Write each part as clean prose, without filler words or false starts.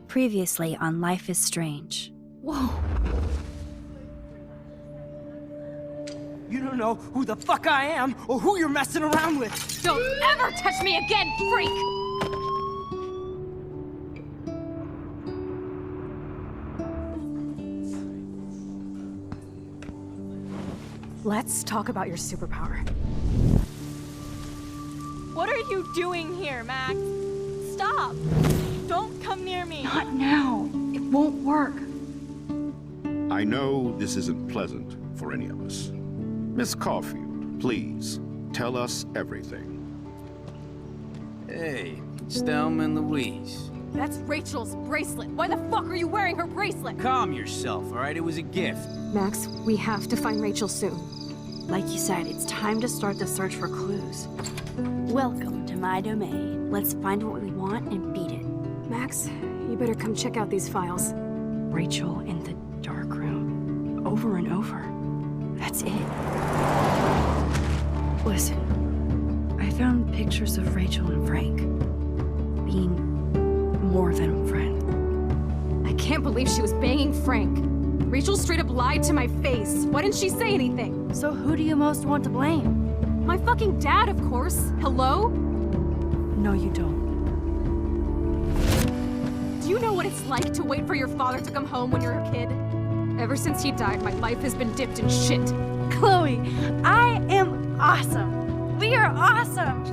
Previously on Life is Strange. Whoa. You don't know who the fuck I am or who you're messing around with. Don't ever touch me again, freak! Let's talk about your superpower. What are you doing here, Max? Stop! Don't come near me! Not now. It won't work. I know this isn't pleasant for any of us. Miss Caulfield, please, tell us everything. Hey, it's Thelma and Louise. That's Rachel's bracelet. Why the fuck are you wearing her bracelet? Calm yourself, all right? It was a gift. Max, we have to find Rachel soon. Like you said, it's time to start the search for clues. Welcome to my domain. Let's find what we want and beat it. Max, you better come check out these files. Rachel in the dark room. Over and over. That's it. Listen, I found pictures of Rachel and Frank being more than a friend. I can't believe she was banging Frank. Rachel straight up lied to my face. Why didn't she say anything? So who do you most want to blame? My fucking dad, of course. Hello? No, you don't. Do you know what it's like to wait for your father to come home when you're a kid? Ever since he died, my life has been dipped in shit. Chloe, I am awesome. We are awesome.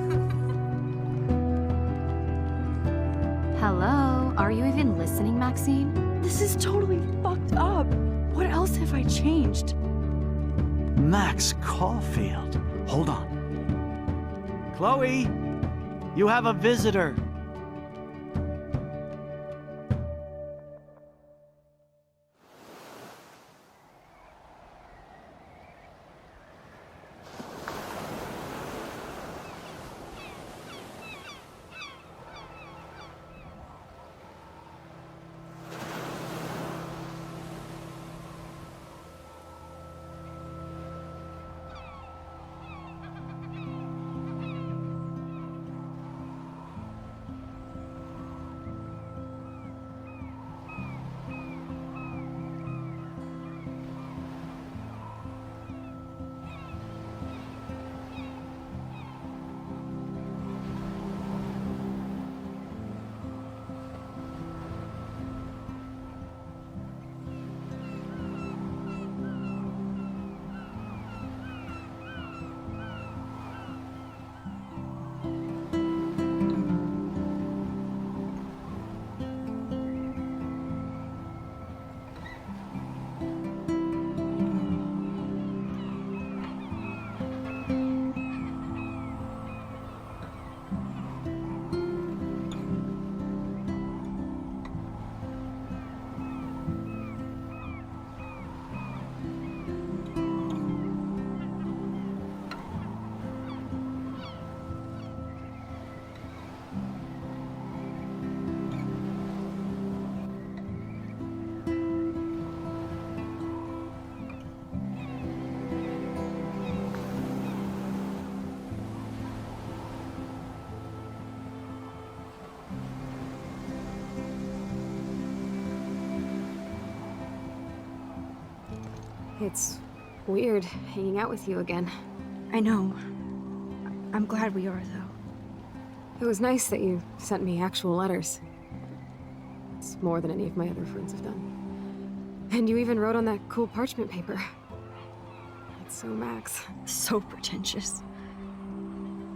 Hello? Are you even listening, Maxine? This is totally fucked up. What else have I changed? Max Caulfield. Hold on. Chloe, you have a visitor. It's weird hanging out with you again. I know. I'm glad we are, though. It was nice that you sent me actual letters. It's more than any of my other friends have done. And you even wrote on that cool parchment paper. It's so Max. So pretentious.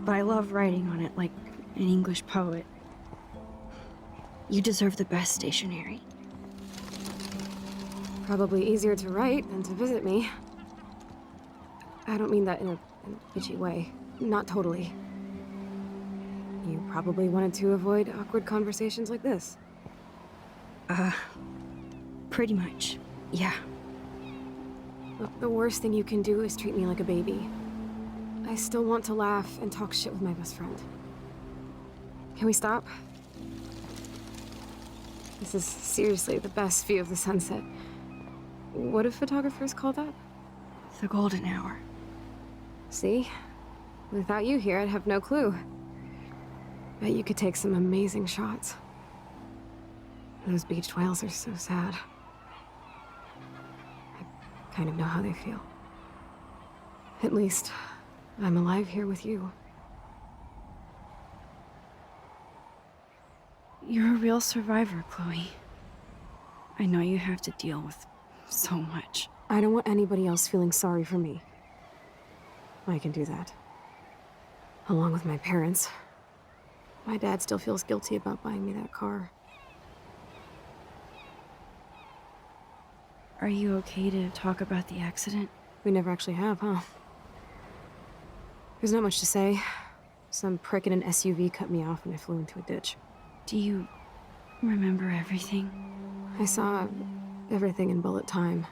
But I love writing on it like an English poet. You deserve the best stationery. Probably easier to write than to visit me. I don't mean that in a bitchy way. Not totally. You probably wanted to avoid awkward conversations like this. Pretty much, yeah. Look, the worst thing you can do is treat me like a baby. I still want to laugh and talk shit with my best friend. Can we stop? This is seriously the best view of the sunset. What do photographers call that? The golden hour. See? Without you here, I'd have no clue. Bet you could take some amazing shots. Those beached whales are so sad. I kind of know how they feel. At least, I'm alive here with you. You're a real survivor, Chloe. I know you have to deal with so much. I don't want anybody else feeling sorry for me. I can do that. Along with my parents. My dad still feels guilty about buying me that car. Are you okay to talk about the accident? We never actually have, huh? There's not much to say. Some prick in an SUV cut me off and I flew into a ditch. Do you remember everything? I saw everything in bullet time.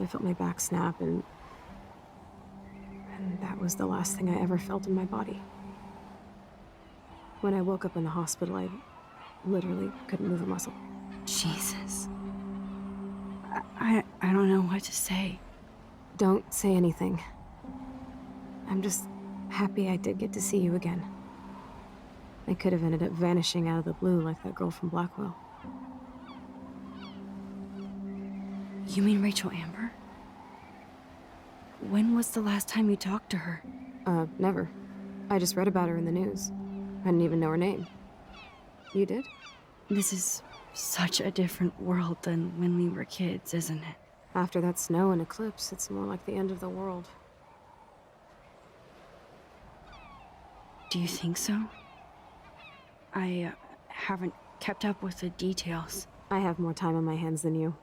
I felt my back snap and that was the last thing I ever felt in my body. When I woke up in the hospital, I literally couldn't move a muscle. Jesus. I don't know what to say. Don't say anything. I'm just happy I did get to see you again. I could have ended up vanishing out of the blue like that girl from Blackwell. You mean Rachel Amber? When was the last time you talked to her? Never. I just read about her in the news. I didn't even know her name. You did? This is such a different world than when we were kids, isn't it? After that snow and eclipse, it's more like the end of the world. Do you think so? I haven't kept up with the details. I have more time on my hands than you.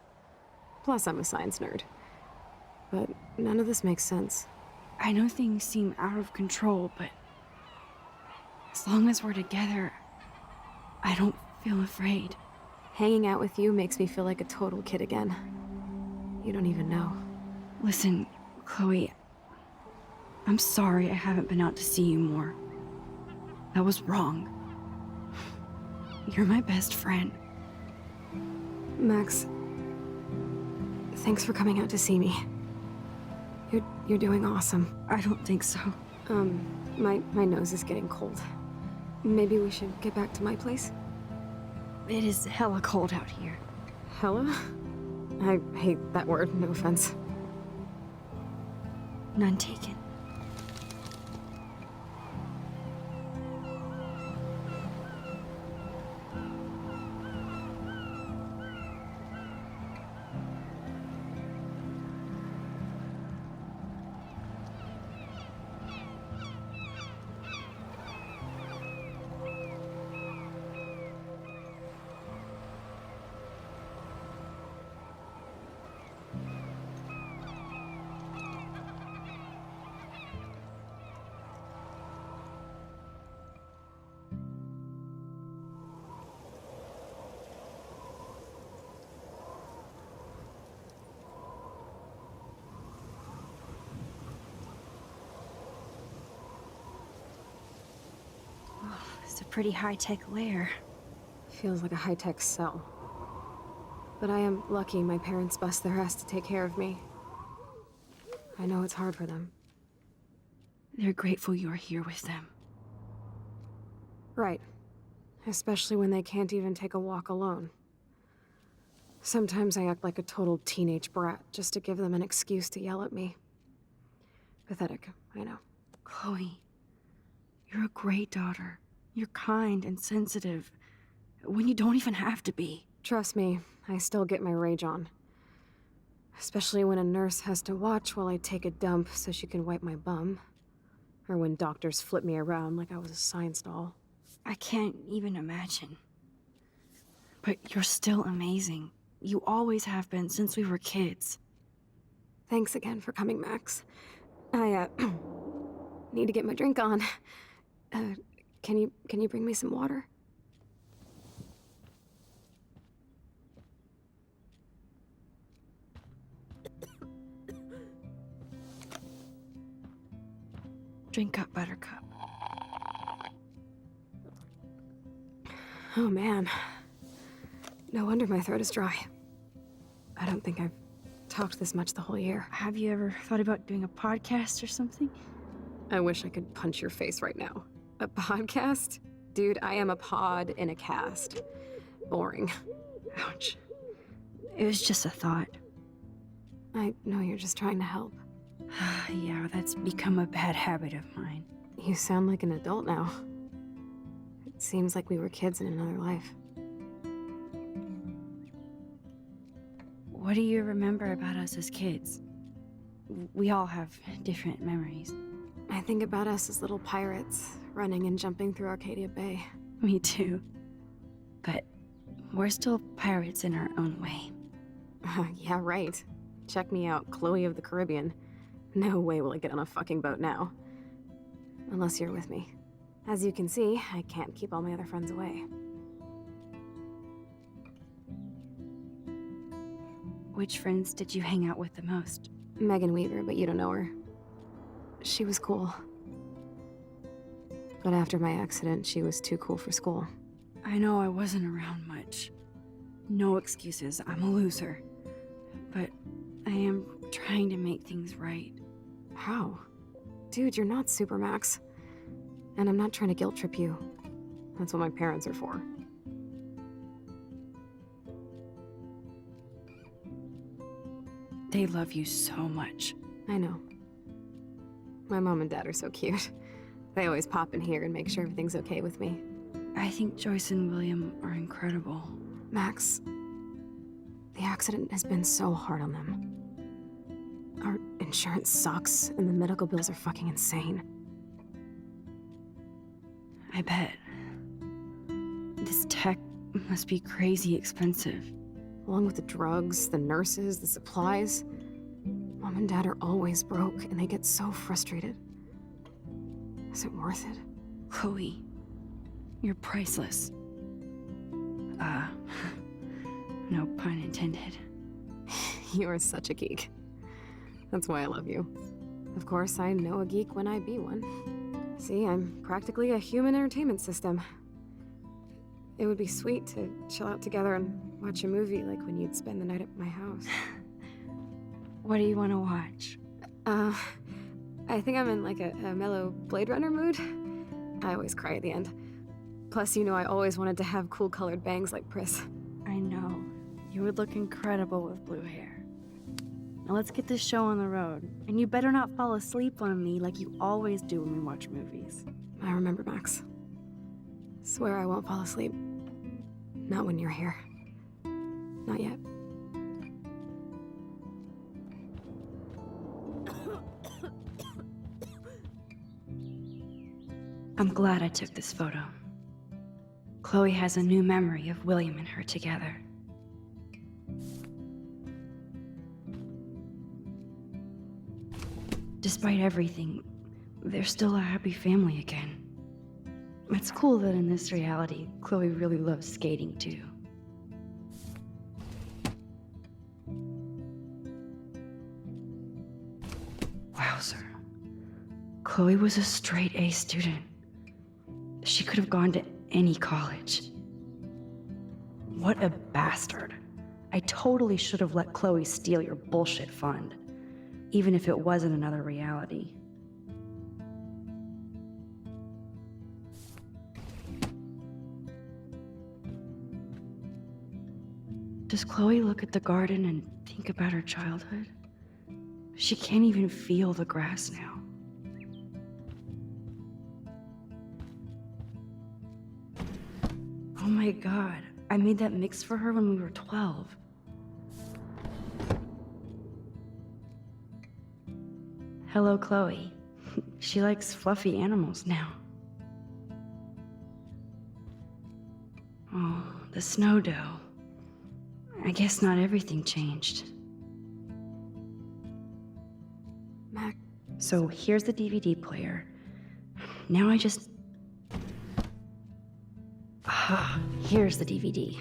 Plus, I'm a science nerd. But none of this makes sense. I know things seem out of control, but as long as we're together, I don't feel afraid. Hanging out with you makes me feel like a total kid again. You don't even know. Listen, Chloe, I'm sorry I haven't been out to see you more. That was wrong. You're my best friend. Max, thanks for coming out to see me. You're doing awesome. I don't think so. My nose is getting cold. Maybe we should get back to my place? It is hella cold out here. Hella? I hate that word, no offense. None taken. It's a pretty high-tech lair. Feels like a high-tech cell. But I am lucky my parents bust their ass to take care of me. I know it's hard for them. They're grateful you're here with them. Right. Especially when they can't even take a walk alone. Sometimes I act like a total teenage brat just to give them an excuse to yell at me. Pathetic, I know. Chloe, you're a great daughter. You're kind and sensitive, when you don't even have to be. Trust me, I still get my rage on. Especially when a nurse has to watch while I take a dump so she can wipe my bum. Or when doctors flip me around like I was a science doll. I can't even imagine. But you're still amazing. You always have been since we were kids. Thanks again for coming, Max. I, need to get my drink on. Can you bring me some water? Drink up, Buttercup. Oh man. No wonder my throat is dry. I don't think I've talked this much the whole year. Have you ever thought about doing a podcast or something? I wish I could punch your face right now. A podcast? Dude, I am a pod in a cast. boring. Ouch. It was just a thought. I know you're just trying to help. Yeah, that's become a bad habit of mine. You sound like an adult now. It seems like we were kids in another life. What do you remember about us as kids? We all have different memories. I think about us as little pirates, running and jumping through Arcadia Bay. Me too. But we're still pirates in our own way. Yeah, right. Check me out, Chloe of the Caribbean. No way will I get on a fucking boat now. Unless you're with me. As you can see, I can't keep all my other friends away. Which friends did you hang out with the most? Megan Weaver, but you don't know her. She was cool. But after my accident, she was too cool for school. I know I wasn't around much. No excuses, I'm a loser. But I am trying to make things right. How? Dude, you're not Supermax. And I'm not trying to guilt trip you. That's what my parents are for. They love you so much. I know. My mom and dad are so cute. They always pop in here and make sure everything's okay with me. I think Joyce and William are incredible. Max, the accident has been so hard on them. Our insurance sucks, and the medical bills are fucking insane. I bet. This tech must be crazy expensive. Along with the drugs, the nurses, the supplies. Mom and Dad are always broke, and they get so frustrated. Is it worth it? Chloe, you're priceless. No pun intended. You are such a geek. That's why I love you. Of course, I know a geek when I be one. See, I'm practically a human entertainment system. It would be sweet to chill out together and watch a movie like when you'd spend the night at my house. What do you want to watch? I think I'm in like a mellow Blade Runner mood. I always cry at the end. Plus, you know I always wanted to have cool colored bangs like Pris. I know. You would look incredible with blue hair. Now let's get this show on the road. And you better not fall asleep on me like you always do when we watch movies. I remember, Max. Swear I won't fall asleep. Not when you're here. Not yet. I'm glad I took this photo. Chloe has a new memory of William and her together. Despite everything, they're still a happy family again. It's cool that in this reality, Chloe really loves skating too. Wowzer. Chloe was a straight A student. She could have gone to any college. What a bastard. I totally should have let Chloe steal your bullshit fund, even if it wasn't another reality. Does Chloe look at the garden and think about her childhood? She can't even feel the grass now. Oh my god, I made that mix for her when we were 12. Hello, Chloe. She likes fluffy animals now. Oh, the snow dough. I guess not everything changed. Mac. So here's the DVD player. Now I just... Ah, here's the DVD.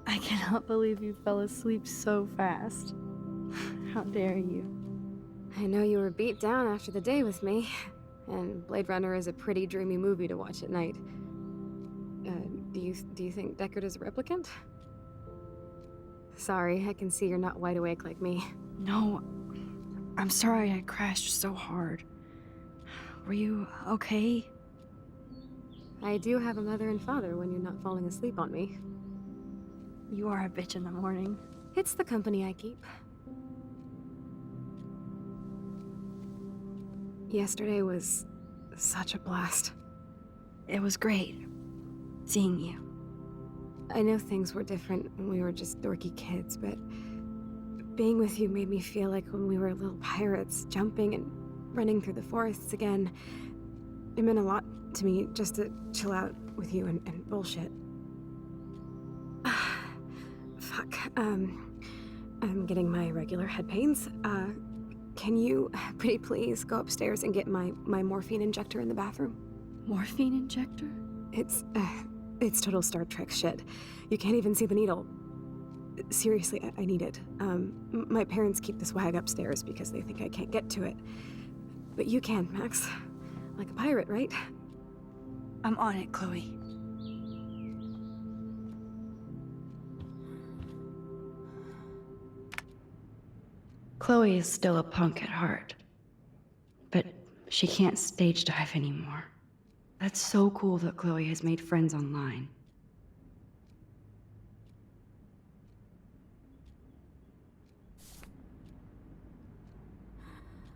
I cannot believe you fell asleep so fast. How dare you? I know you were beat down after the day with me, and Blade Runner is a pretty dreamy movie to watch at night. Do you think Deckard is a replicant? Sorry, I can see you're not wide awake like me. No, I'm sorry I crashed so hard. Were you okay? I do have a mother and father when you're not falling asleep on me. You are a bitch in the morning. It's the company I keep. Yesterday was such a blast. It was great seeing you. I know things were different when we were just dorky kids, but being with you made me feel like when we were little pirates, jumping and running through the forests again. It meant a lot to me just to chill out with you and bullshit. Fuck. I'm getting my regular head pains. Can you, pretty please, go upstairs and get my morphine injector in the bathroom? Morphine injector? It's total Star Trek shit. You can't even see the needle. Seriously, I need it. My parents keep the swag upstairs because they think I can't get to it. But you can, Max. Like a pirate, right? I'm on it, Chloe. Chloe is still a punk at heart, but she can't stage dive anymore. That's so cool that Chloe has made friends online.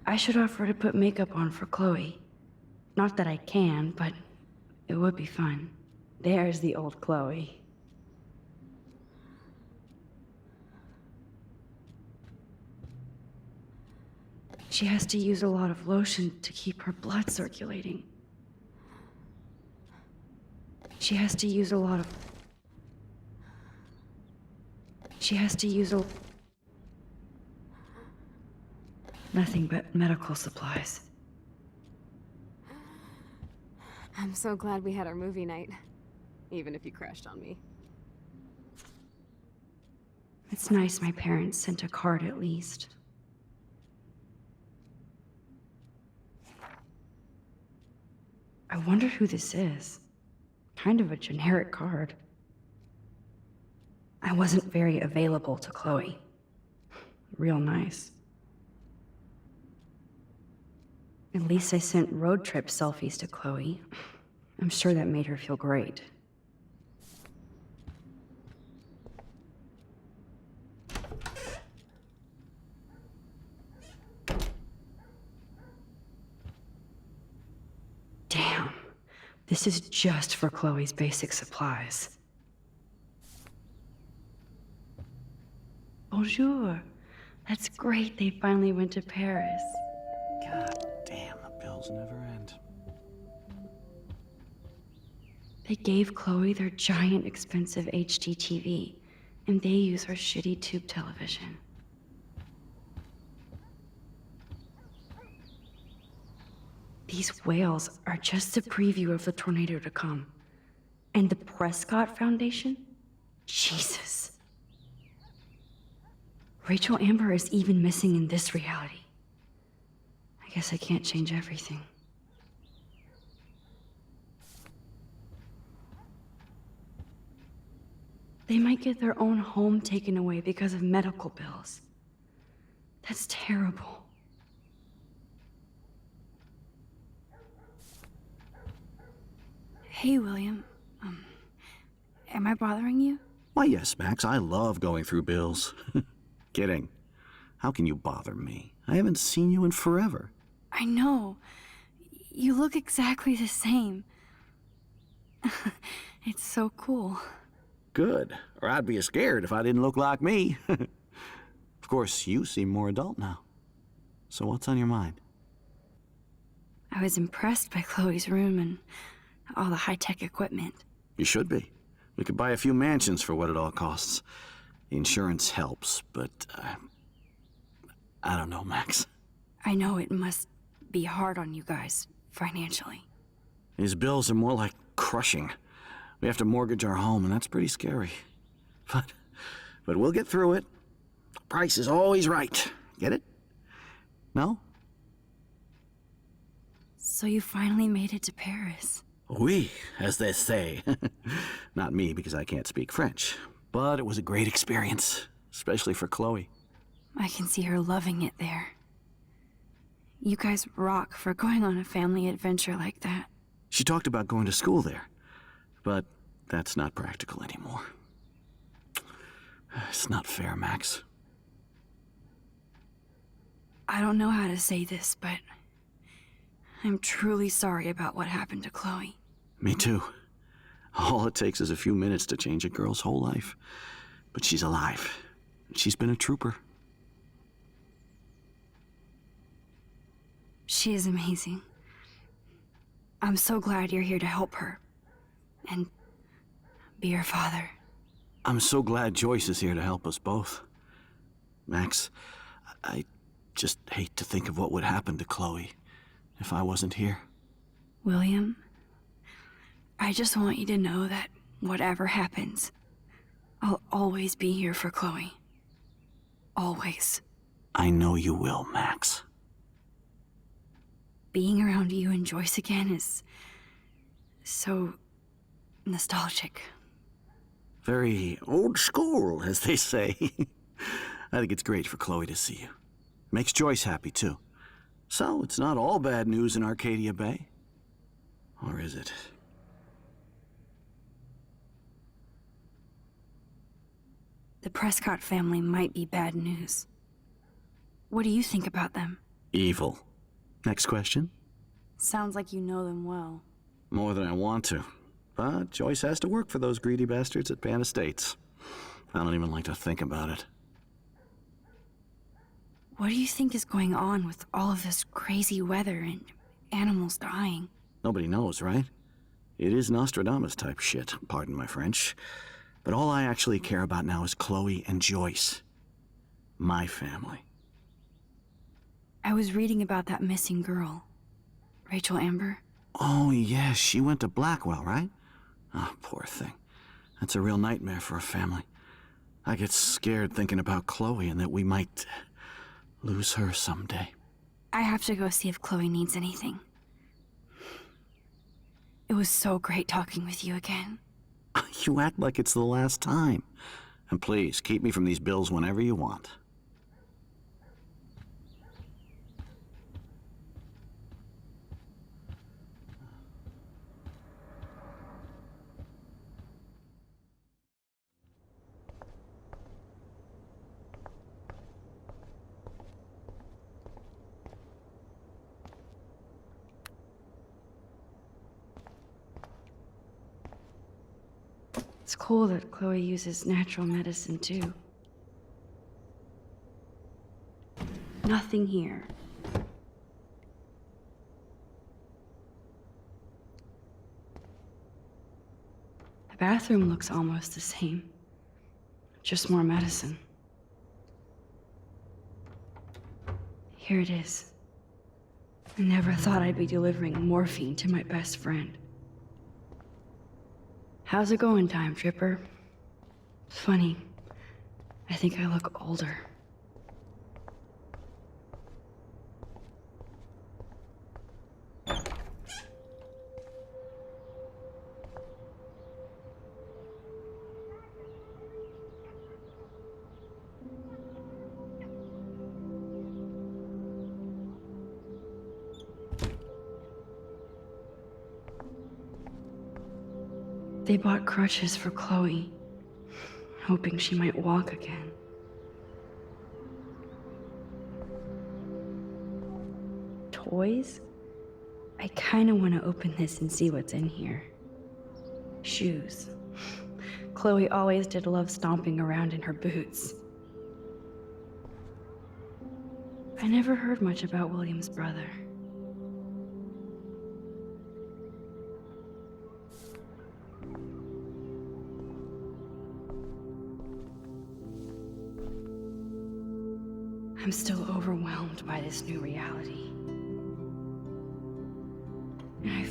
I should offer to put makeup on for Chloe. Not that I can, but it would be fun. There's the old Chloe. She has to use a lot of lotion to keep her blood circulating. She has to use a lot of... Nothing but medical supplies. I'm so glad we had our movie night. Even if you crashed on me. It's nice my parents sent a card at least. I wonder who this is. Kind of a generic card. I wasn't very available to Chloe. Real nice. At least I sent road trip selfies to Chloe. I'm sure that made her feel great. Damn. This is just for Chloe's basic supplies. Bonjour. That's great they finally went to Paris. God damn, the bills never end. They gave Chloe their giant expensive HD TV, and they use her shitty tube television. These whales are just a preview of the tornado to come. And the Prescott Foundation? Jesus. Rachel Amber is even missing in this reality. I guess I can't change everything. They might get their own home taken away because of medical bills. That's terrible. Hey, William. Am I bothering you? Why, yes, Max. I love going through bills. Kidding. How can you bother me? I haven't seen you in forever. I know. You look exactly the same. It's so cool. Good. Or I'd be scared if I didn't look like me. Of course, you seem more adult now. So what's on your mind? I was impressed by Chloe's room and all the high-tech equipment. You should be. We could buy a few mansions for what it all costs. The insurance helps, but I don't know, Max. I know it must be hard on you guys, financially. These bills are more like crushing. We have to mortgage our home, and that's pretty scary. But we'll get through it. The price is always right. Get it? No? So you finally made it to Paris. Oui, as they say. Not me, because I can't speak French. But it was a great experience, especially for Chloe. I can see her loving it there. You guys rock for going on a family adventure like that. She talked about going to school there, but that's not practical anymore. It's not fair, Max. I don't know how to say this, but I'm truly sorry about what happened to Chloe. Me too. All it takes is a few minutes to change a girl's whole life. But she's alive. She's been a trooper. She is amazing. I'm so glad you're here to help her. And be her father. I'm so glad Joyce is here to help us both. Max, I just hate to think of what would happen to Chloe if I wasn't here. William, I just want you to know that whatever happens, I'll always be here for Chloe. Always. I know you will, Max. Being around you and Joyce again is so nostalgic. Very old school, as they say. I think it's great for Chloe to see you. Makes Joyce happy, too. So, it's not all bad news in Arcadia Bay. Or is it? The Prescott family might be bad news. What do you think about them? Evil. Next question? Sounds like you know them well. More than I want to. But Joyce has to work for those greedy bastards at Pan Estates. I don't even like to think about it. What do you think is going on with all of this crazy weather and animals dying? Nobody knows, right? It is Nostradamus-type shit, pardon my French. But all I actually care about now is Chloe and Joyce. My family. I was reading about that missing girl. Rachel Amber. Oh, yes, she went to Blackwell, right? Oh, poor thing. That's a real nightmare for a family. I get scared thinking about Chloe and that we might lose her someday. I have to go see if Chloe needs anything. It was so great talking with you again. You act like it's the last time. And please, keep me from these bills whenever you want. It's cool that Chloe uses natural medicine, too. Nothing here. The bathroom looks almost the same. Just more medicine. Here it is. I never thought I'd be delivering morphine to my best friend. How's it going, Time Tripper? Funny. I think I look older. They bought crutches for Chloe, hoping she might walk again. Toys? I kinda wanna open this and see what's in here. Shoes. Chloe always did love stomping around in her boots. I never heard much about William's brother. I'm still overwhelmed by this new reality.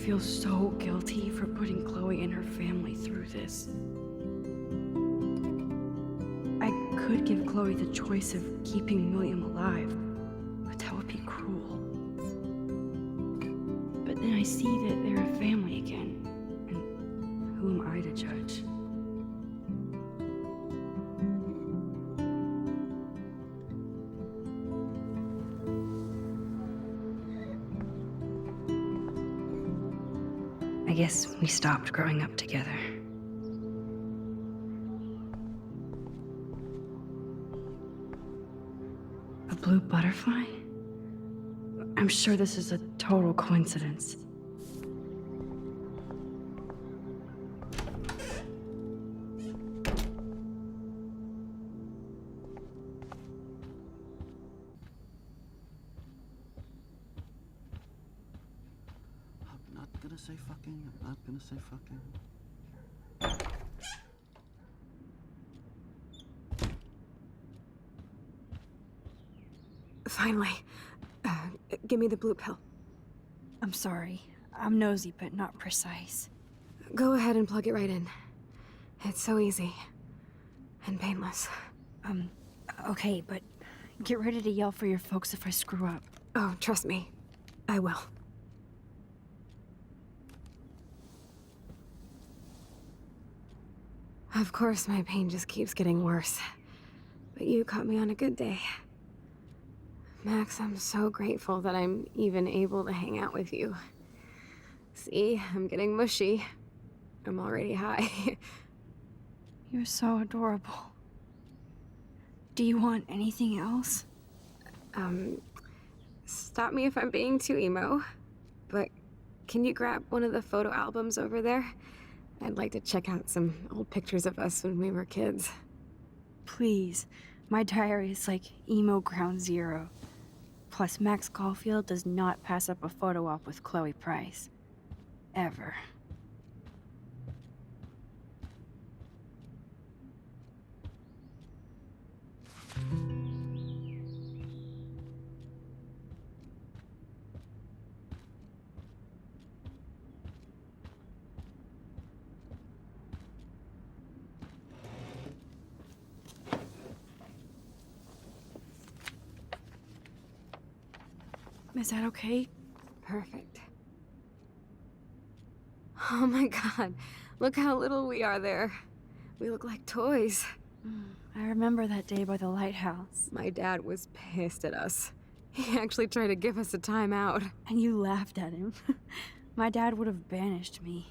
feel so guilty for putting Chloe and her family through this. I could give Chloe the choice of keeping William alive, but that would be cruel. But then I see that they're a family again, and who am I to judge? I guess we stopped growing up together. A blue butterfly? I'm sure this is a total coincidence. I'm not gonna say fucking. I'm not gonna say fucking. Finally. Give me the blue pill. I'm sorry. I'm nosy, but not precise. Go ahead and plug it right in. It's so easy. And painless. Okay, but get ready to yell for your folks if I screw up. Oh, trust me. I will. Of course, my pain just keeps getting worse. But you caught me on a good day. Max, I'm so grateful that I'm even able to hang out with you. See, I'm getting mushy. I'm already high. You're so adorable. Do you want anything else? Stop me if I'm being too emo, but can you grab one of the photo albums over there? I'd like to check out some old pictures of us when we were kids. Please. My diary is like emo ground zero. Plus, Max Caulfield does not pass up a photo op with Chloe Price. Ever. Is that okay? Perfect. Oh my god, look how little we are there. We look like toys. I remember that day by the lighthouse. My dad was pissed at us. He actually tried to give us a timeout. And you laughed at him. My dad would have banished me.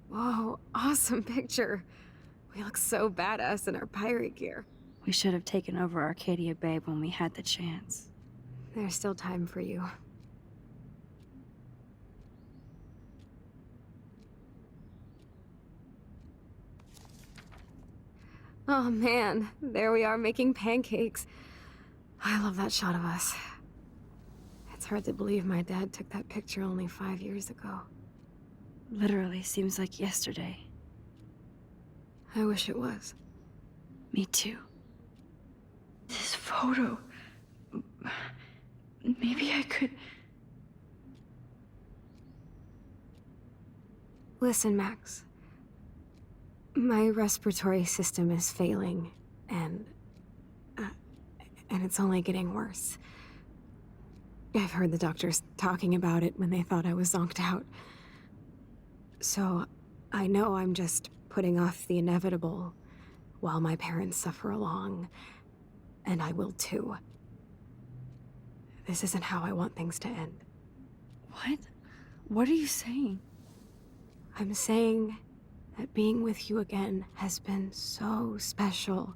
Whoa, awesome picture. We look so badass in our pirate gear. We should have taken over Arcadia Bay when we had the chance. There's still time for you. Oh man, there we are making pancakes. I love that shot of us. It's hard to believe my dad took that picture only 5 years ago. Literally seems like yesterday. I wish it was. Me too. This photo... Maybe I could... Listen, Max. My respiratory system is failing, and it's only getting worse. I've heard the doctors talking about it when they thought I was zonked out. So, I know I'm just putting off the inevitable while my parents suffer along, and I will too. This isn't how I want things to end. What? What are you saying? I'm saying that being with you again has been so special.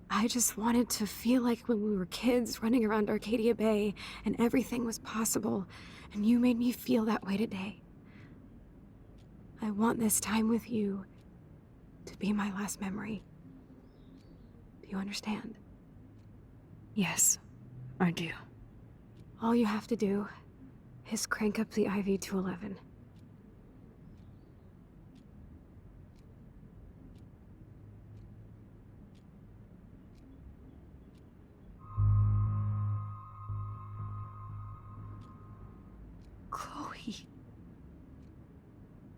I just wanted to feel like when we were kids running around Arcadia Bay and everything was possible, and you made me feel that way today. I want this time with you to be my last memory. Do you understand? Yes, I do. All you have to do is crank up the IV to 11. Chloe.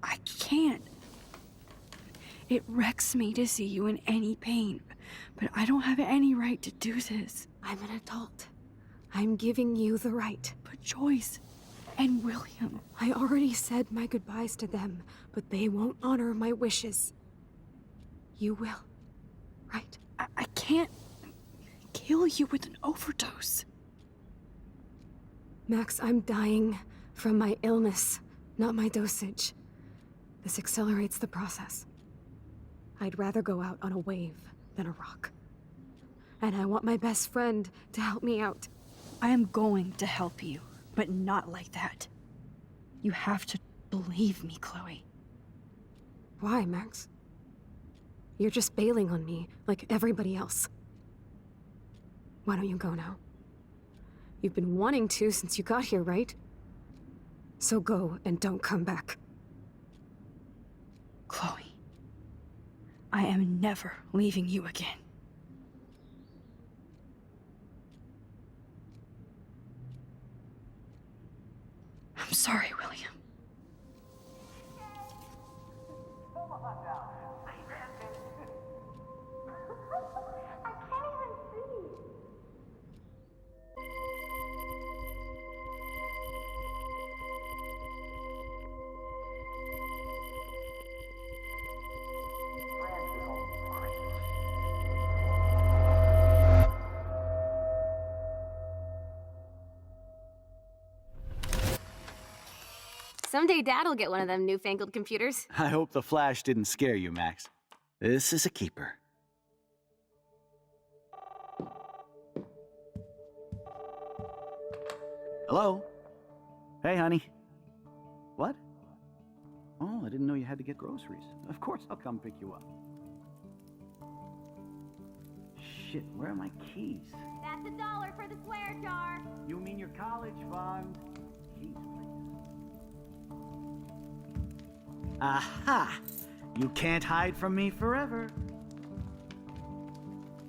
I can't. It wrecks me to see you in any pain, but I don't have any right to do this. I'm an adult. I'm giving you the right. But Joyce and William... I already said my goodbyes to them, but they won't honor my wishes. You will, right? I can't kill you with an overdose. Max, I'm dying from my illness, not my dosage. This accelerates the process. I'd rather go out on a wave than a rock. And I want my best friend to help me out. I am going to help you, but not like that. You have to believe me, Chloe. Why, Max? You're just bailing on me like everybody else. Why don't you go now? You've been wanting to since you got here, right? So go and don't come back. Chloe, I am never leaving you again. I'm sorry, William. Someday Dad'll get one of them newfangled computers. I hope the flash didn't scare you, Max. This is a keeper. Hello? Hey, honey. What? Oh, I didn't know you had to get groceries. Of course I'll come pick you up. Shit, where are my keys? That's $1 for the swear jar. You mean your college fund? Keys, please. Aha! You can't hide from me forever.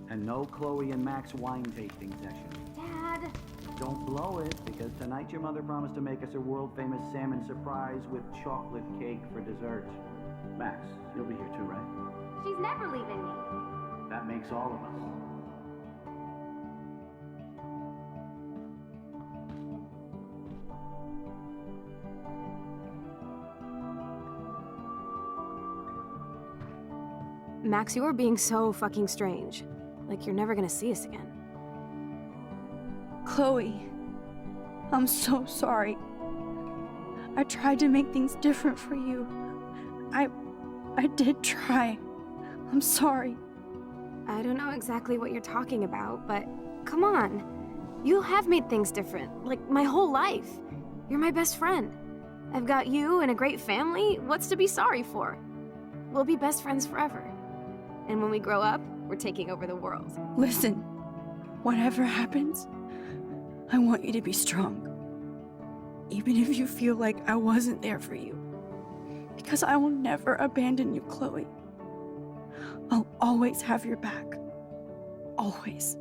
And no Chloe and Max wine tasting session. Dad. Don't blow it, because tonight your mother promised to make us a world-famous salmon surprise with chocolate cake for dessert. Max, you'll be here too, right? She's never leaving me. That makes all of us. Max, you are being so fucking strange. Like you're never gonna see us again. Chloe, I'm so sorry. I tried to make things different for you. I did try. I'm sorry. I don't know exactly what you're talking about, but come on. You have made things different, like my whole life. You're my best friend. I've got you and a great family. What's to be sorry for? We'll be best friends forever. And when we grow up, we're taking over the world. Listen, whatever happens, I want you to be strong. Even if you feel like I wasn't there for you. Because I will never abandon you, Chloe. I'll always have your back. Always.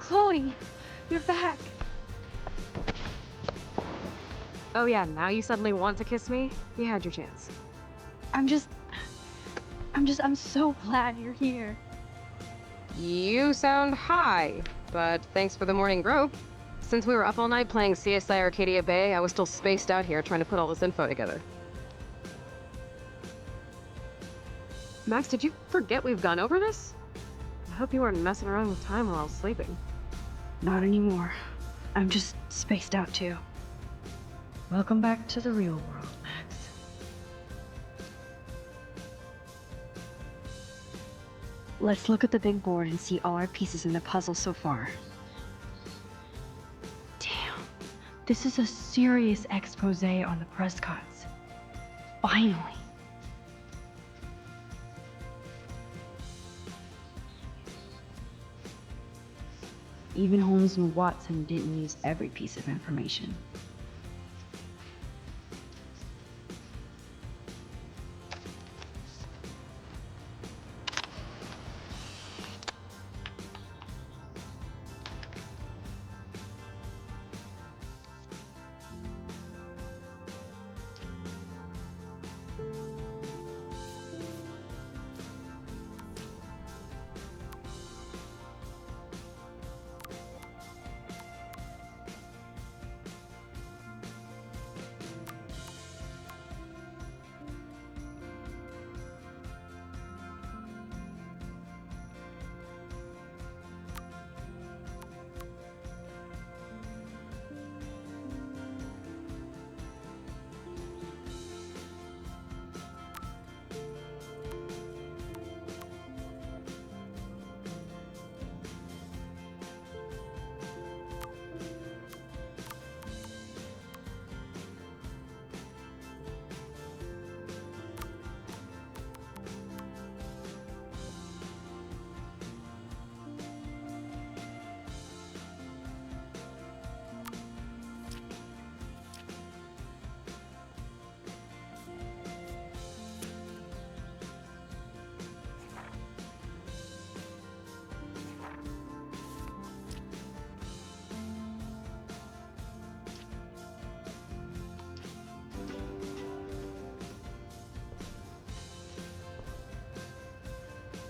Chloe, you're back. Oh yeah, now you suddenly want to kiss me? You had your chance. I'm so glad you're here. You sound high, but thanks for the morning rope. Since we were up all night playing CSI Arcadia Bay, I was still spaced out here trying to put all this info together. Max, did you forget we've gone over this? I hope you weren't messing around with time while I was sleeping. Not anymore. I'm just spaced out too. Welcome back to the real world, Max. Let's look at the big board and see all our pieces in the puzzle so far. Damn, this is a serious expose on the Prescotts. Finally. Even Holmes and Watson didn't use every piece of information.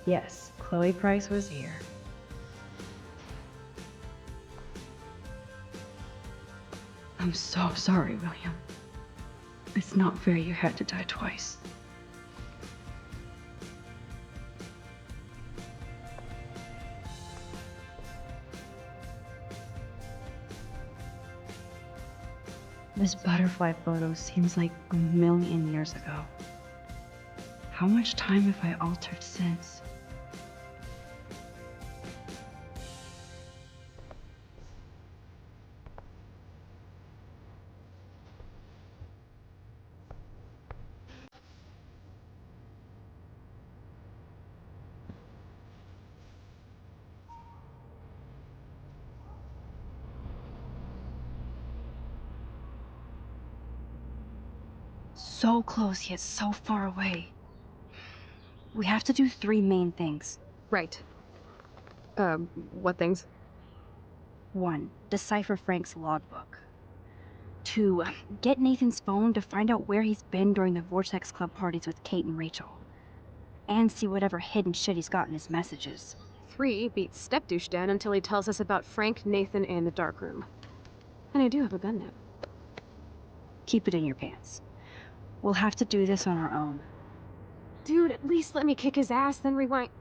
Yes, Chloe Price was here. I'm so sorry, William. It's not fair you had to die twice. This butterfly photo seems like a million years ago. How much time have I altered since? So close yet so far away. We have to do 3 main things. Right. What things? 1, decipher Frank's logbook. 2, get Nathan's phone to find out where he's been during the Vortex Club parties with Kate and Rachel. And see whatever hidden shit he's got in his messages. 3, beat Step-Douche Dan until he tells us about Frank, Nathan, and the dark room. And I do have a gun now. Keep it in your pants. We'll have to do this on our own. Dude, at least let me kick his ass, then rewind.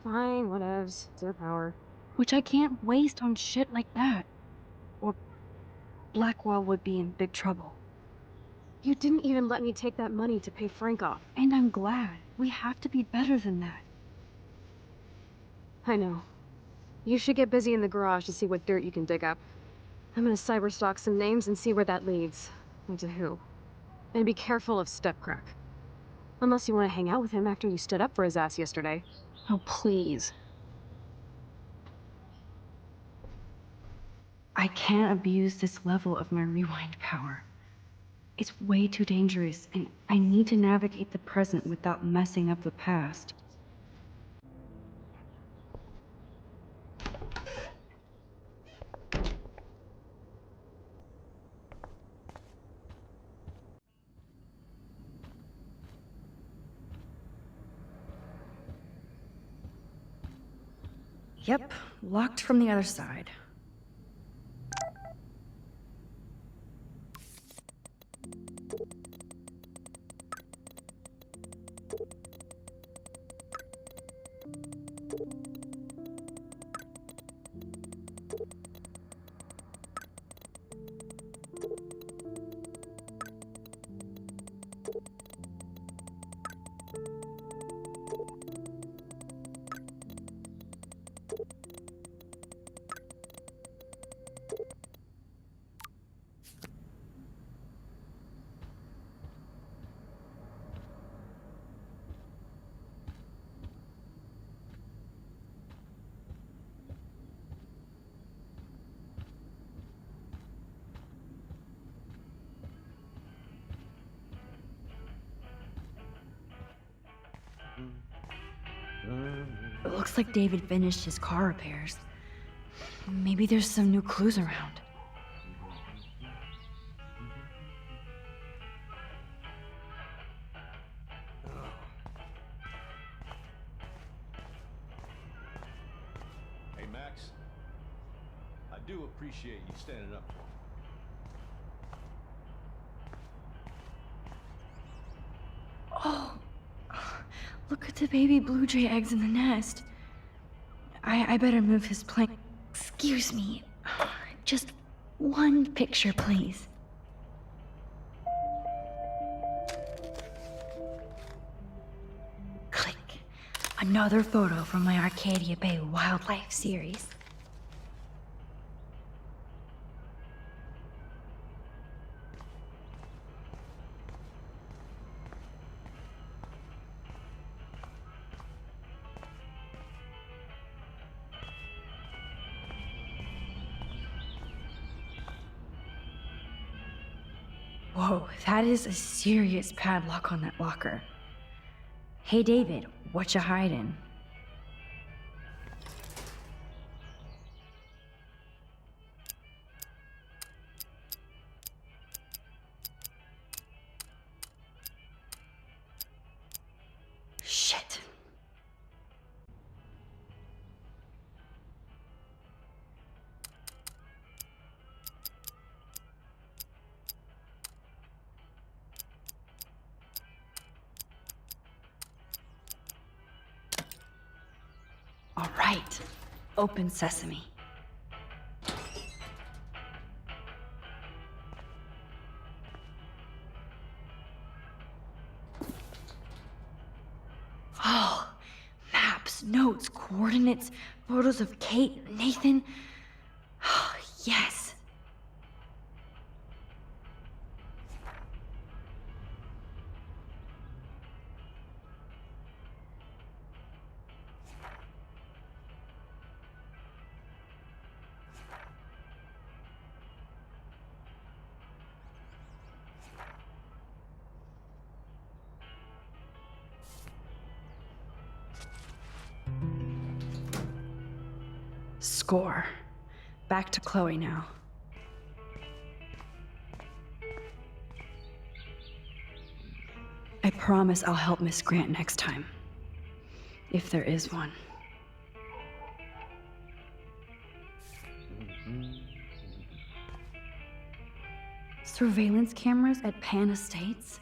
Fine, whatevs. It's their power. Which I can't waste on shit like that. Or Blackwell would be in big trouble. You didn't even let me take that money to pay Frank off. And I'm glad. We have to be better than that. I know. You should get busy in the garage to see what dirt you can dig up. I'm gonna cyberstalk some names and see where that leads. And to who. And be careful of Stepcrack. Unless you want to hang out with him after you stood up for his ass yesterday. Oh, please. I can't abuse this level of my rewind power. It's way too dangerous, and I need to navigate the present without messing up the past. Yep, locked from the other side. It looks like David finished his car repairs. Maybe there's some new clues around. Hey, Max. I do appreciate you standing up for me. Oh, look at the baby blue jay eggs in the nest. I better move his plane. Excuse me. Just one picture, please. Click. Another photo from my Arcadia Bay wildlife series. Whoa, that is a serious padlock on that locker. Hey David, what you hiding? Shit. All right, open sesame. Oh, maps, notes, coordinates, photos of Kate, Nathan. Oh, yes. Score. Back to Chloe now. I promise I'll help Miss Grant next time. If there is one. Surveillance cameras at Pan Estates?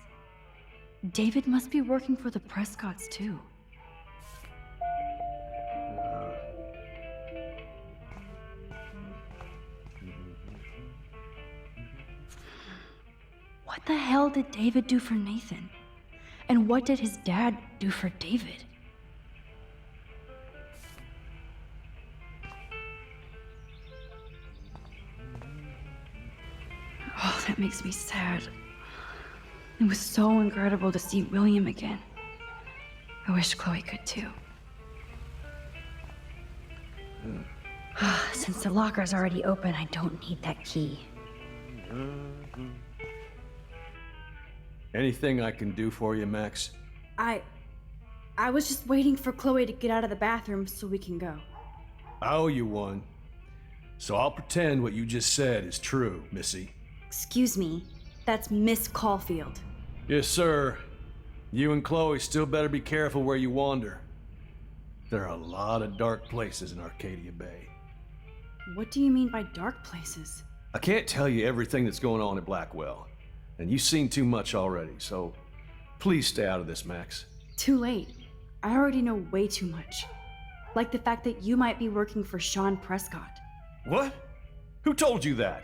David must be working for the Prescotts too. What the hell did David do for Nathan? And what did his dad do for David? Oh, that makes me sad. It was so incredible to see William again. I wish Chloe could too. Since the locker's already open, I don't need that key. Anything I can do for you, Max? I was just waiting for Chloe to get out of the bathroom so we can go. I owe you one. So I'll pretend what you just said is true, Missy. Excuse me, that's Miss Caulfield. Yes, sir. You and Chloe still better be careful where you wander. There are a lot of dark places in Arcadia Bay. What do you mean by dark places? I can't tell you everything that's going on at Blackwell, and you've seen too much already, so please stay out of this, Max. Too late. I already know way too much. Like the fact that you might be working for Sean Prescott. What? Who told you that?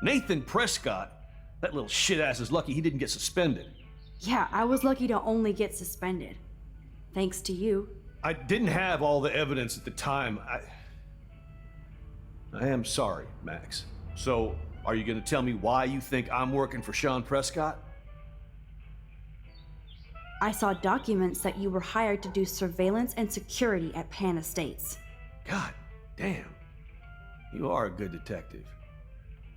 Nathan Prescott? That little shit-ass is lucky he didn't get suspended. Yeah, I was lucky to only get suspended. Thanks to you. I didn't have all the evidence at the time. I am sorry, Max. So, are you gonna tell me why you think I'm working for Sean Prescott? I saw documents that you were hired to do surveillance and security at Pan Estates. God damn. You are a good detective.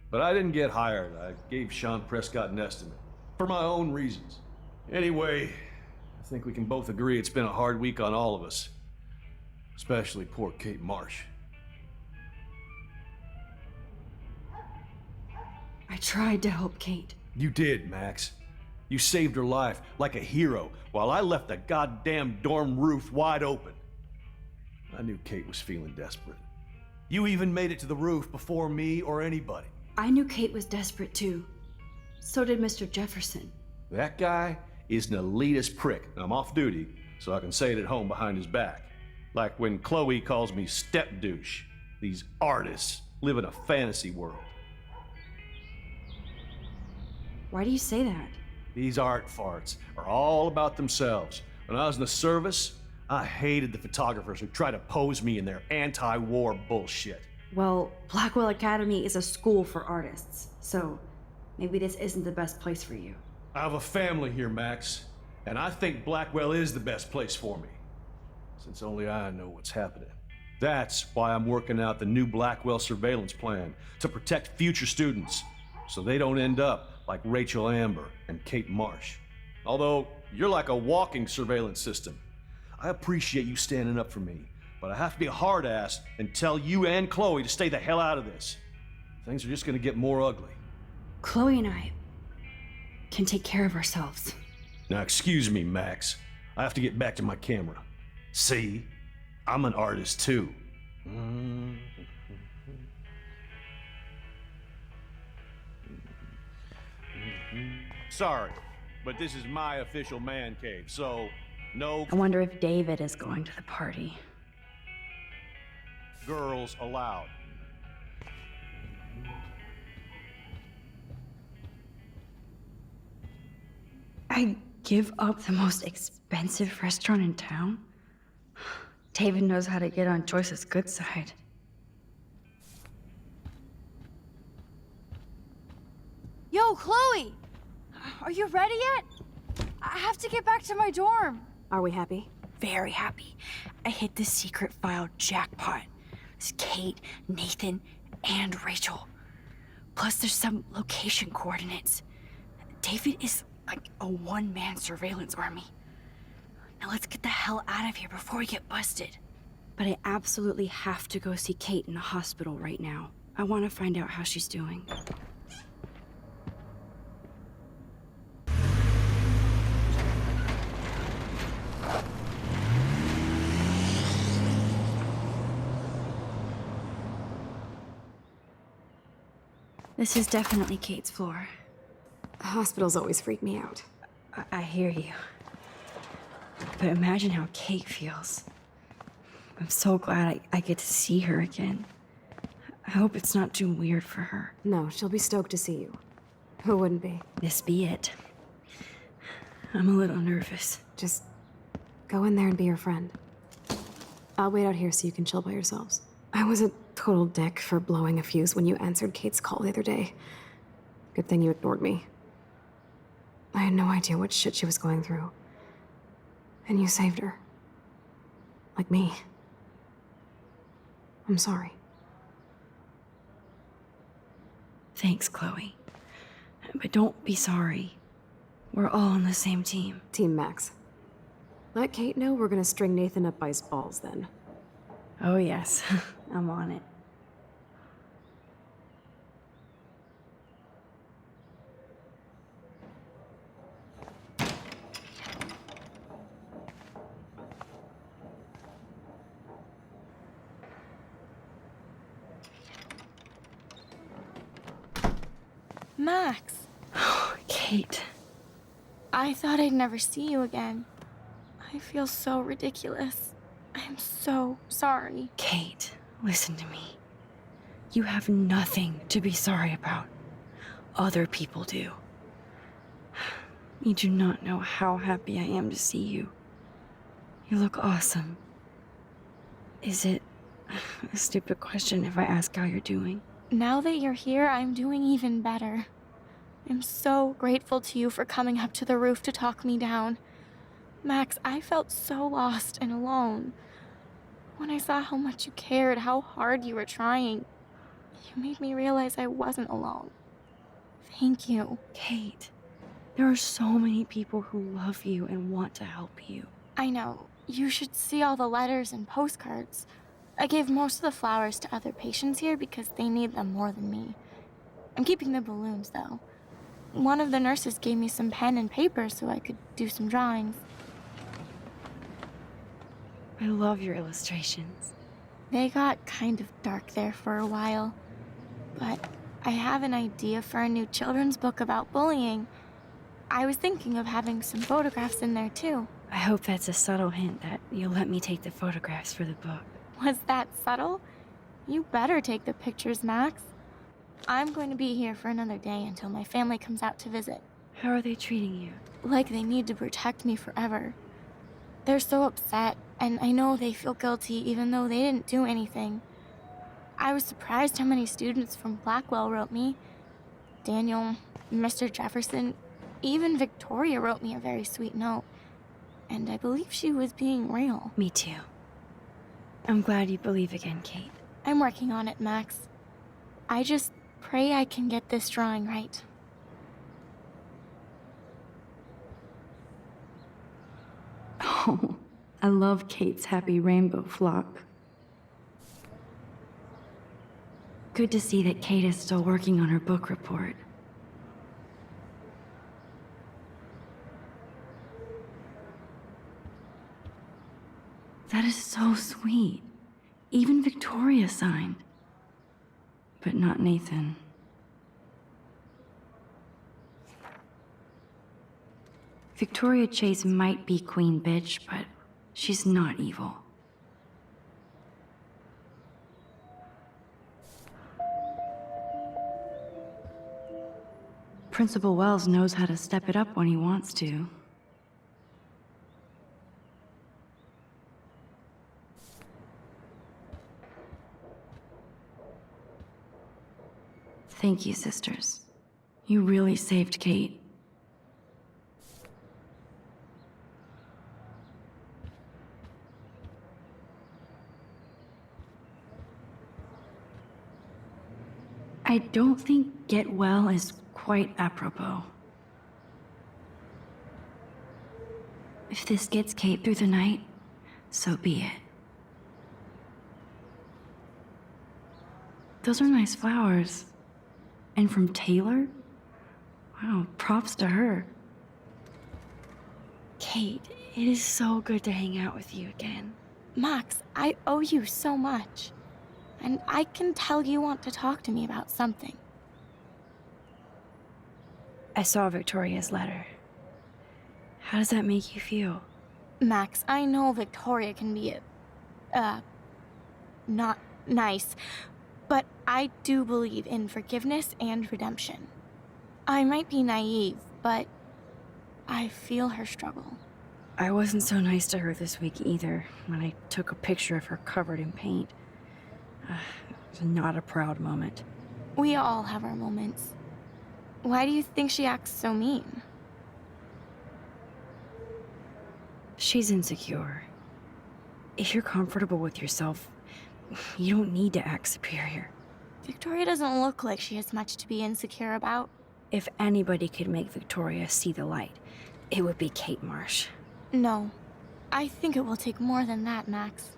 But I didn't get hired. I gave Sean Prescott an estimate. For my own reasons. Anyway, I think we can both agree it's been a hard week on all of us. Especially poor Kate Marsh. I tried to help Kate. You did, Max. You saved her life like a hero while I left the goddamn dorm roof wide open. I knew Kate was feeling desperate. You even made it to the roof before me or anybody. I knew Kate was desperate too. So did Mr. Jefferson. That guy is an elitist prick. I'm off duty, so I can say it at home behind his back. Like when Chloe calls me step douche. These artists live in a fantasy world. Why do you say that? These art farts are all about themselves. When I was in the service, I hated the photographers who try to pose me in their anti-war bullshit. Well, Blackwell Academy is a school for artists, so maybe this isn't the best place for you. I have a family here, Max, and I think Blackwell is the best place for me, since only I know what's happening. That's why I'm working out the new Blackwell surveillance plan to protect future students, so they don't end up like Rachel Amber and Kate Marsh. Although, you're like a walking surveillance system. I appreciate you standing up for me, but I have to be a hard ass and tell you and Chloe to stay the hell out of this. Things are just gonna get more ugly. Chloe and I can take care of ourselves. Now excuse me, Max. I have to get back to my camera. See? I'm an artist too. Sorry, but this is my official man cave, so no I wonder if David is going to the party. girls allowed. I give up the most expensive restaurant in town? David knows how to get on Joyce's good side. Yo, Chloe! Are you ready yet? I have to get back to my dorm. Are we happy? Very happy. I hit the secret file jackpot. It's Kate, Nathan, and Rachel. Plus there's some location coordinates. David is like a one-man surveillance army. Now let's get the hell out of here before we get busted. But I absolutely have to go see Kate in the hospital right now. I want to find out how she's doing. This is definitely Kate's floor. Hospitals always freak me out. I hear you. But imagine how Kate feels. I'm so glad I get to see her again. I hope it's not too weird for her. No, she'll be stoked to see you. Who wouldn't be? This be it. I'm a little nervous. Just go in there and be your friend. I'll wait out here so you can chill by yourselves. I was a total dick for blowing a fuse when you answered Kate's call the other day. Good thing you ignored me. I had no idea what shit she was going through. And you saved her. Like me. I'm sorry. Thanks, Chloe. But don't be sorry. We're all on the same team. Team Max. Let Kate know we're gonna string Nathan up by his balls then. Oh yes, I'm on it. Max. Kate. I thought I'd never see you again. I feel so ridiculous. I'm so sorry. Kate, listen to me. You have nothing to be sorry about. Other people do. You do not know how happy I am to see you. You look awesome. Is it a stupid question if I ask how you're doing? Now that you're here, I'm doing even better. I'm so grateful to you for coming up to the roof to talk me down. Max, I felt so lost and alone. When I saw how much you cared, how hard you were trying, you made me realize I wasn't alone. Thank you. Kate, there are so many people who love you and want to help you. I know. You should see all the letters and postcards. I gave most of the flowers to other patients here because they need them more than me. I'm keeping the balloons, though. One of the nurses gave me some pen and paper so I could do some drawings. I love your illustrations. They got kind of dark there for a while, but I have an idea for a new children's book about bullying. I was thinking of having some photographs in there, too. I hope that's a subtle hint that you'll let me take the photographs for the book. Was that subtle? You better take the pictures, Max. I'm going to be here for another day until my family comes out to visit. How are they treating you? Like they need to protect me forever. They're so upset, and I know they feel guilty even though they didn't do anything. I was surprised how many students from Blackwell wrote me. Daniel, Mr. Jefferson, even Victoria wrote me a very sweet note. And I believe she was being real. Me too. I'm glad you believe again, Kate. I'm working on it, Max. I just pray I can get this drawing right. Oh, I love Kate's happy rainbow flock. Good to see that Kate is still working on her book report. That is so sweet. Even Victoria signed. But not Nathan. Victoria Chase might be queen bitch, but she's not evil. Principal Wells knows how to step it up when he wants to. Thank you, sisters. You really saved Kate. I don't think get well is quite apropos. If this gets Kate through the night, so be it. Those are nice flowers. And from Taylor? Wow, props to her. Kate, it is so good to hang out with you again. Max, I owe you so much. And I can tell you want to talk to me about something. I saw Victoria's letter. How does that make you feel? Max, I know Victoria can be not nice, but I do believe in forgiveness and redemption. I might be naive, but I feel her struggle. I wasn't so nice to her this week either, when I took a picture of her covered in paint. It was not a proud moment. We all have our moments. Why do you think she acts so mean? She's insecure. If you're comfortable with yourself, you don't need to act superior. Victoria doesn't look like she has much to be insecure about. If anybody could make Victoria see the light, it would be Kate Marsh. No. I think it will take more than that, Max.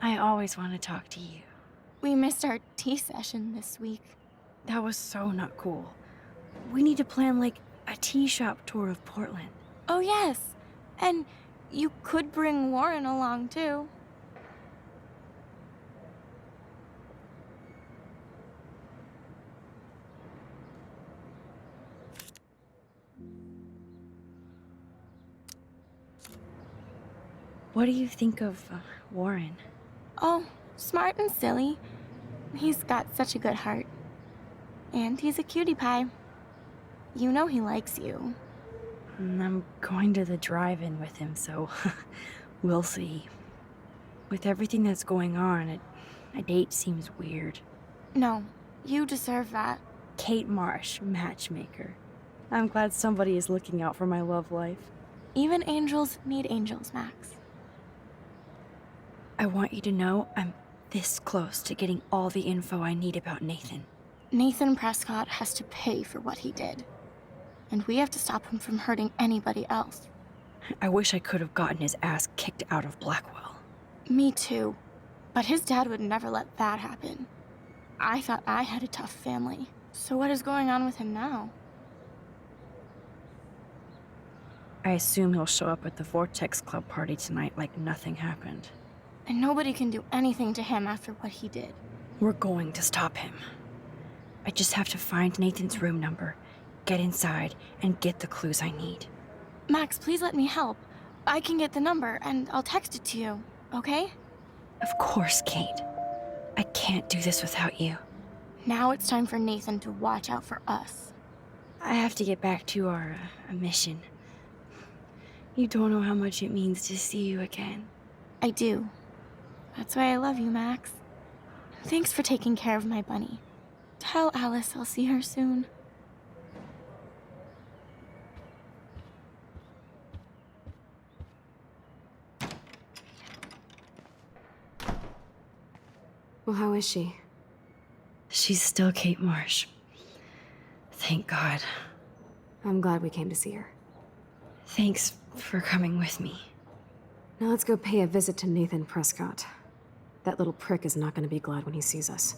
I always want to talk to you. We missed our tea session this week. That was so not cool. We need to plan, like, a tea shop tour of Portland. Oh, yes. And you could bring Warren along, too. What do you think of Warren? Oh, smart and silly. He's got such a good heart. And he's a cutie pie. You know he likes you. I'm going to the drive-in with him, so we'll see. With everything that's going on, a date seems weird. No, you deserve that. Kate Marsh, matchmaker. I'm glad somebody is looking out for my love life. Even angels need angels, Max. I want you to know I'm this close to getting all the info I need about Nathan. Nathan Prescott has to pay for what he did. And we have to stop him from hurting anybody else. I wish I could have gotten his ass kicked out of Blackwell. Me too. But his dad would never let that happen. I thought I had a tough family. So what is going on with him now? I assume he'll show up at the Vortex Club party tonight like nothing happened. And nobody can do anything to him after what he did. We're going to stop him. I just have to find Nathan's room number, get inside, and get the clues I need. Max, please let me help. I can get the number, and I'll text it to you, okay? Of course, Kate. I can't do this without you. Now it's time for Nathan to watch out for us. I have to get back to our mission. You don't know how much it means to see you again. I do. That's why I love you, Max. Thanks for taking care of my bunny. Tell Alice I'll see her soon. Well, how is she? She's still Kate Marsh. Thank God. I'm glad we came to see her. Thanks for coming with me. Now let's go pay a visit to Nathan Prescott. That little prick is not going to be glad when he sees us.